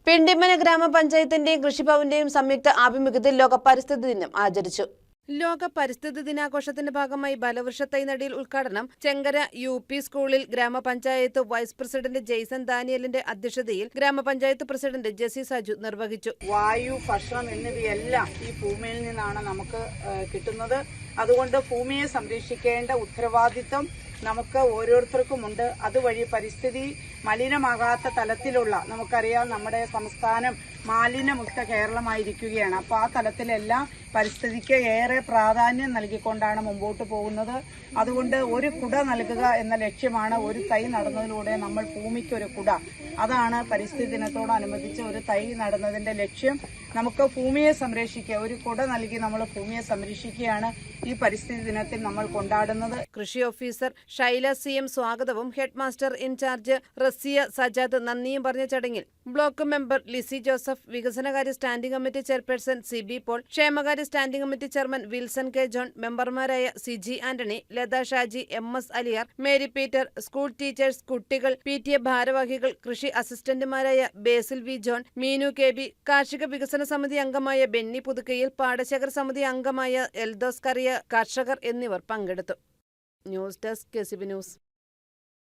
പിണ്ടിമന ഗ്രാമപഞ്ചായത്തിന്റെയും കൃഷിഭവന്റെയും സംയുക്ത ആഭിമുഖ്യത്തിൽ ലോക പരിസ്ഥിതി ദിനം ആചരിച്ചു. ലോക പരിസ്ഥിതി ദിനാഘോഷത്തിന്റെ ഭാഗമായി ബലവൃക്ഷ തൈനടിയിൽ ഉദ്ഘാടനം ചെങ്കര UP സ്കൂളിൽ ഗ്രാമപഞ്ചായത്ത് വൈസ് പ്രസിഡന്റ് ജെയ്സൺ ദാനിയലിന്റെ അധ്യക്ഷതയിൽ ഗ്രാമപഞ്ചായത്ത് പ്രസിഡന്റ് ജെസി സജു നിർവഹിച്ചു. വായു, ഭക്ഷണം എന്നിവയെല്ലാം ഈ ഭൂമിയിൽ നിന്നാണ് നമുക്ക് കിട്ടുന്നത്. അതുകൊണ്ട് ഭൂമിയെ സംരക്ഷിക്കേണ്ട ഉത്തരവാദിത്വം നമുക്ക് ഓരോരുത്തർക്കുമുണ്ട്. അതുവഴി പരിസ്ഥിതി മലിനമാകാത്ത തലത്തിലുള്ള, നമുക്കറിയാം നമ്മുടെ സംസ്ഥാനം മാലിന്യമുക്ത കേരളമായിരിക്കുകയാണ്. അപ്പോൾ ആ തലത്തിലെല്ലാം പരിസ്ഥിതിക്ക് ഏറെ പ്രാധാന്യം നൽകിക്കൊണ്ടാണ് മുമ്പോട്ട് പോകുന്നത്. അതുകൊണ്ട് ഒരു കുട നൽകുക എന്ന ലക്ഷ്യമാണ് ഒരു തൈ നടുന്നതിലൂടെ നമ്മൾ ഭൂമിക്കൊരു കുട. അതാണ് പരിസ്ഥിതി ദിനത്തോടനുബന്ധിച്ച് ഒരു തൈ നടുന്നതിന്റെ ലക്ഷ്യം. നമുക്ക് ഭൂമിയെ സംരക്ഷിക്കുക, ഒരു കുട നൽകി നമ്മൾ ഭൂമിയെ സംരക്ഷിക്കുകയാണ് ഈ പരിസ്ഥിതി ദിനത്തിൽ നമ്മൾ കൊണ്ടാടുന്നത്. കൃഷി ഓഫീസർ ഷൈല CM സ്വാഗതവും head master incharge Raziya Sajad നന്ദിയും പറഞ്ഞ ചടങ്ങിൽ ബ്ലോക്ക് മെമ്പർ ലിസി ജോസഫ്, വികസനകാര്യ standing committee chairperson CB Paul, ക്ഷേമകാര്യ standing committee chairman Wilson K John, മെമ്പർമാരായ CG Antony, Latha Shaji, MS Aliyar, Mary Peter, school teachers, കുട്ടികൾ, PTA ഭാരവാഹികൾ, കൃഷി അസിസ്റ്റന്റുമാരായ ബേസിൽ V ജോൺ, മീനു KB, കാർഷിക വികസന സമിതി അംഗമായ ബെന്നി പുതുക്കയിൽ, പാടശേഖര സമിതി അംഗമായ എൽദോസ് കറിയ, കർഷകർ എന്നിവർ പങ്കെടുത്തു. News desk KCB news.